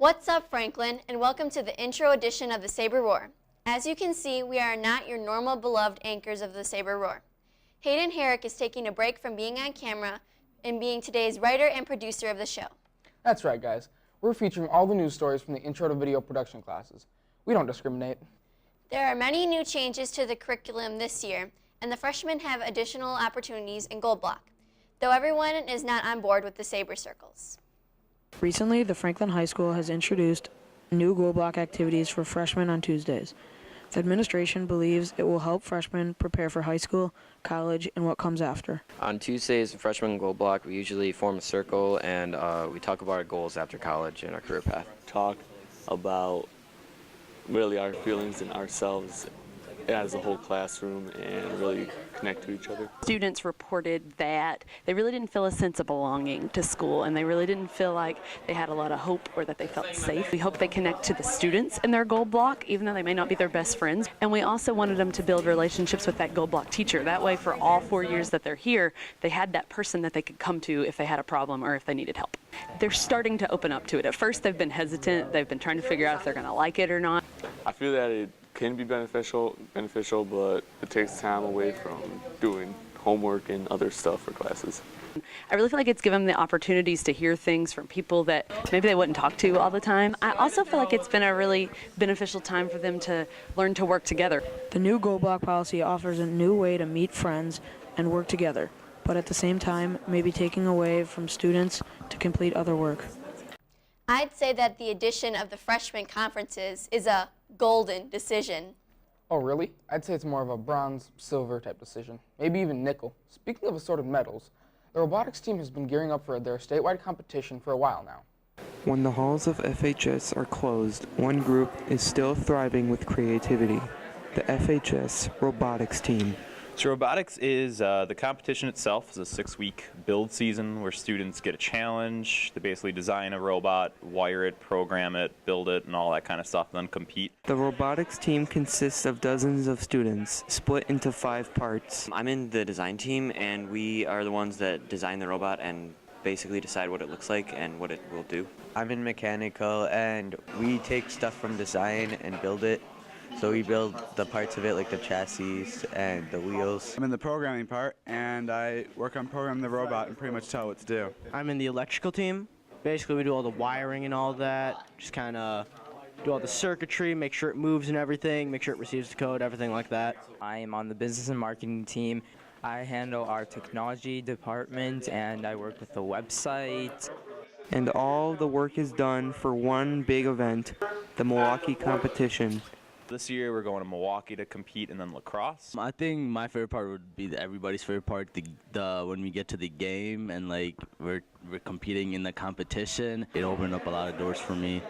What's up, Franklin, and welcome to the intro edition of the Saber Roar. As you can see, we are not your normal beloved anchors of the Saber Roar. Hayden Herrick is taking a break from being on camera and being today's writer and producer of the show. That's right, guys. We're featuring all the news stories from the intro to video production classes. We don't discriminate. There are many new changes to the curriculum this year, and the freshmen have additional opportunities in Gold Block, though everyone is not on board with the Saber circles. Recently, the Franklin High School has introduced new Gold Block activities for freshmen on Tuesdays. The administration believes it will help freshmen prepare for high school, college, and what comes after. On Tuesdays, freshman Gold Block, we usually form a circle and we talk about our goals after college and our career path. Talk about really our feelings and ourselves as a whole classroom and really connect to each other. Students reported that they really didn't feel a sense of belonging to school, and they really didn't feel like they had a lot of hope or that they felt safe. We hope they connect to the students in their Gold Block, even though they may not be their best friends. And we also wanted them to build relationships with that Gold Block teacher. That way, for all 4 years that they're here, they had that person that they could come to if they had a problem or if they needed help. They're starting to open up to it. At first, they've been hesitant. They've been trying to figure out if they're going to like it or not. I feel that it can be beneficial, but it takes time away from doing homework and other stuff for classes. I really feel like it's given them the opportunities to hear things from people that maybe they wouldn't talk to all the time. I also feel like it's been a really beneficial time for them to learn to work together. The new Gold Block policy offers a new way to meet friends and work together, but at the same time, maybe taking away from students to complete other work. I'd say that the addition of the freshman conferences is a golden decision. Oh, really? I'd say it's more of a bronze, silver type decision. Maybe even nickel. Speaking of assorted medals, the robotics team has been gearing up for their statewide competition for a while now. When the halls of FHS are closed, one group is still thriving with creativity, the FHS Robotics Team. So robotics is, the competition itself is a 6-week build season where students get a challenge. They basically design a robot, wire it, program it, build it, and all that kind of stuff, and then compete. The robotics team consists of dozens of students, split into 5 parts. I'm in the design team, and we are the ones that design the robot and basically decide what it looks like and what it will do. I'm in mechanical, and we take stuff from design and build it. So we build the parts of it, like the chassis and the wheels. I'm in the programming part, and I work on programming the robot and pretty much tell what to do. I'm in the electrical team. Basically, we do all the wiring and all that. Just kind of do all the circuitry, make sure it moves and everything, make sure it receives the code, everything like that. I am on the business and marketing team. I handle our technology department, and I work with the website. And all the work is done for one big event, the Milwaukee competition. This year we're going to Milwaukee to compete, and then lacrosse. I think my favorite part would be everybody's favorite part, the when we get to the game and like we're competing in the competition. It opened up a lot of doors for me.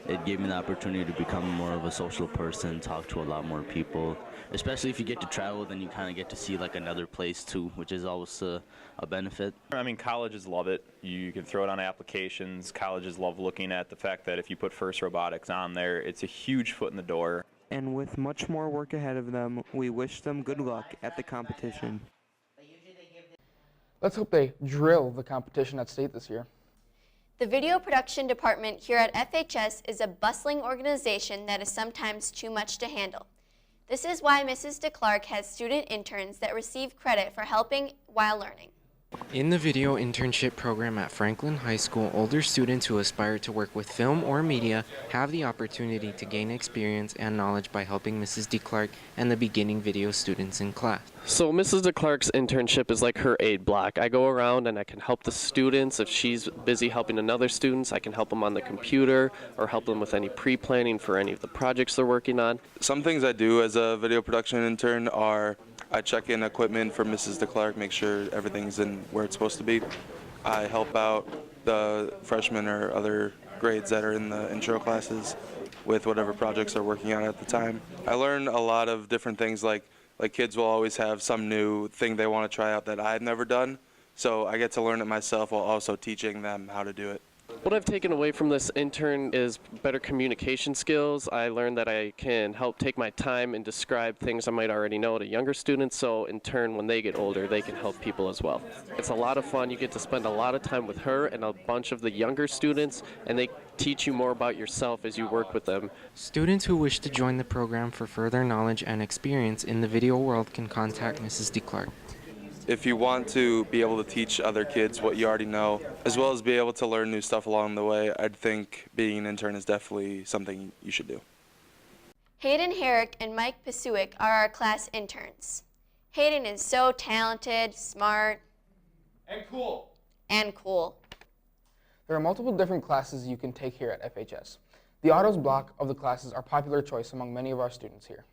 It gave me the opportunity to become more of a social person, talk to a lot more people. Especially if you get to travel, then you kind of get to see like another place too, which is always a benefit. I mean, colleges love it. You can throw it on applications. Colleges love looking at the fact that if you put FIRST Robotics on there, it's a huge foot in the door. And with much more work ahead of them, we wish them good luck at the competition. Let's hope they drill the competition at state this year. The video production department here at FHS is a bustling organization that is sometimes too much to handle. This is why Mrs. DeClark has student interns that receive credit for helping while learning. In the video internship program at Franklin High School, older students who aspire to work with film or media have the opportunity to gain experience and knowledge by helping Mrs. DeClark and the beginning video students in class. So Mrs. DeClark's internship is like her aid block. I go around and I can help the students. If she's busy helping another students, I can help them on the computer or help them with any pre-planning for any of the projects they're working on. Some things I do as a video production intern are I check in equipment for Mrs. DeClark, make sure everything's in where it's supposed to be. I help out the freshmen or other grades that are in the intro classes with whatever projects they're working on at the time. I learn a lot of different things, like kids will always have some new thing they want to try out that I've never done. So I get to learn it myself while also teaching them how to do it. What I've taken away from this intern is better communication skills. I learned that I can help take my time and describe things I might already know to younger students, so in turn, when they get older, they can help people as well. It's a lot of fun. You get to spend a lot of time with her and a bunch of the younger students, and they teach you more about yourself as you work with them. Students who wish to join the program for further knowledge and experience in the video world can contact Mrs. DeClark. If you want to be able to teach other kids what you already know, as well as be able to learn new stuff along the way, I'd think being an intern is definitely something you should do. Hayden Herrick and Mike Pasuic are our class interns. Hayden is so talented, smart, and cool. There are multiple different classes you can take here at FHS. The autos block of the classes are popular choice among many of our students here.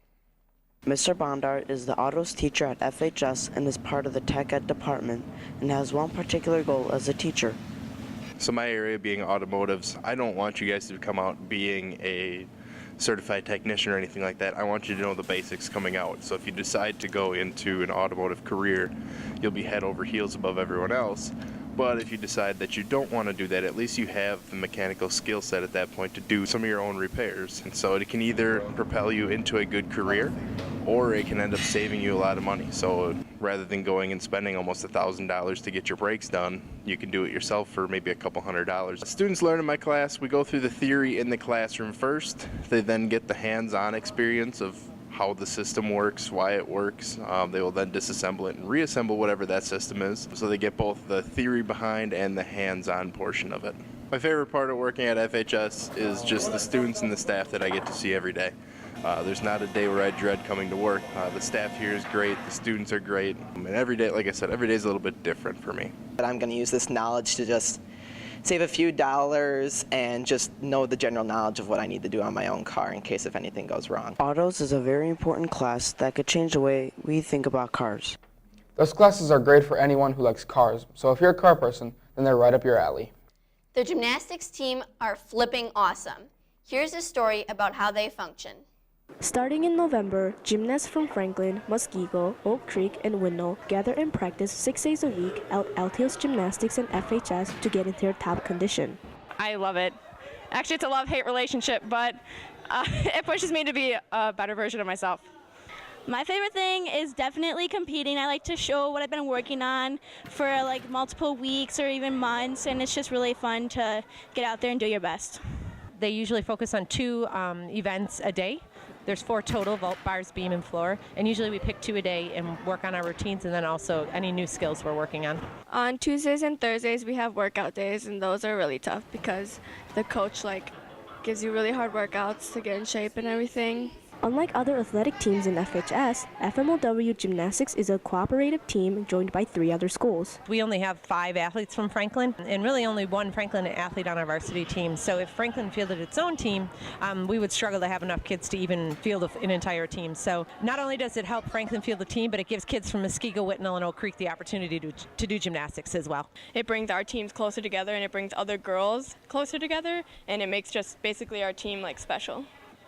Mr. Bondar is the autos teacher at FHS and is part of the tech ed department and has one particular goal as a teacher. So my area being automotives, I don't want you guys to come out being a certified technician or anything like that. I want you to know the basics coming out. So if you decide to go into an automotive career, you'll be head over heels above everyone else. But if you decide that you don't want to do that, at least you have the mechanical skill set at that point to do some of your own repairs. And so it can either propel you into a good career, or it can end up saving you a lot of money. So rather than going and spending almost $1,000 to get your brakes done, you can do it yourself for maybe a couple $100s. Students learn in my class, we go through the theory in the classroom first. They then get the hands-on experience of how the system works, why it works. They will then disassemble it and reassemble whatever that system is. So they get both the theory behind and the hands-on portion of it. My favorite part of working at FHS is just the students and the staff that I get to see every day. There's not a day where I dread coming to work. The staff here is great, the students are great, and every day, like I said, every day is a little bit different for me. But I'm going to use this knowledge to just save a few dollars and just know the general knowledge of what I need to do on my own car in case if anything goes wrong. Autos is a very important class that could change the way we think about cars. Those classes are great for anyone who likes cars, so if you're a car person, then they're right up your alley. The gymnastics team are flipping awesome. Here's a story about how they function. Starting in November, gymnasts from Franklin, Muskego, Oak Creek, and Windmill gather and practice 6 days a week at Altios Gymnastics and FHS to get into their top condition. I love it. Actually, it's a love-hate relationship, but it pushes me to be a better version of myself. My favorite thing is definitely competing. I like to show what I've been working on for like multiple weeks or even months, and it's just really fun to get out there and do your best. They usually focus on 2 events a day. There's 4 total, vault, bars, beam, and floor. And usually we pick 2 a day and work on our routines and then also any new skills we're working on. On Tuesdays and Thursdays, we have workout days, and those are really tough because the coach gives you really hard workouts to get in shape and everything. Unlike other athletic teams in FHS, FMLW Gymnastics is a cooperative team joined by 3 other schools. We only have 5 athletes from Franklin and really only 1 Franklin athlete on our varsity team. So if Franklin fielded its own team, we would struggle to have enough kids to even field an entire team. So not only does it help Franklin field the team, but it gives kids from Muskego, Whitnell, and Oak Creek the opportunity to do gymnastics as well. It brings our teams closer together, and it brings other girls closer together, and it makes just basically our team special.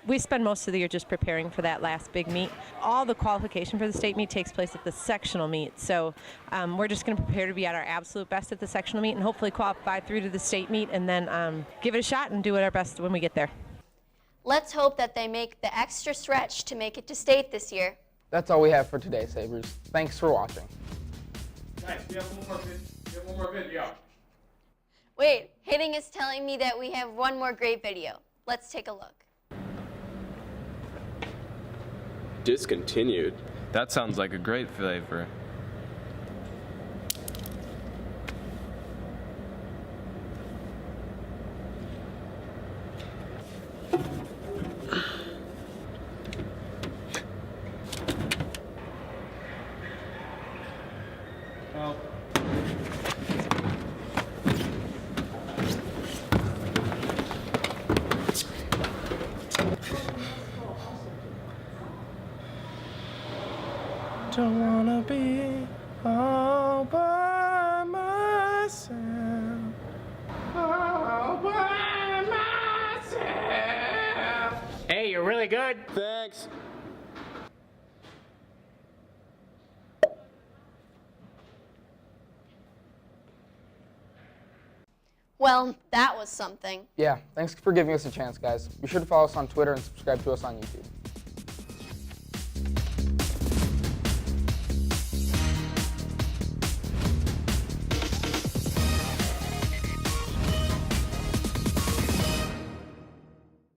We spend most of the year just preparing for that last big meet. All the qualification for the state meet takes place at the sectional meet. So we're just going to prepare to be at our absolute best at the sectional meet and hopefully qualify through to the state meet and then give it a shot and do our best when we get there. Let's hope that they make the extra stretch to make it to state this year. That's all we have for today, Sabers. Thanks for watching. Nice, we have one more video. Wait, Hayden is telling me that we have one more great video. Let's take a look. Discontinued? That sounds like a great flavor. Don't wanna be all by myself. All by myself. Hey, you're really good. Thanks. Well, that was something. Yeah, thanks for giving us a chance, guys. Be sure to follow us on Twitter and subscribe to us on YouTube.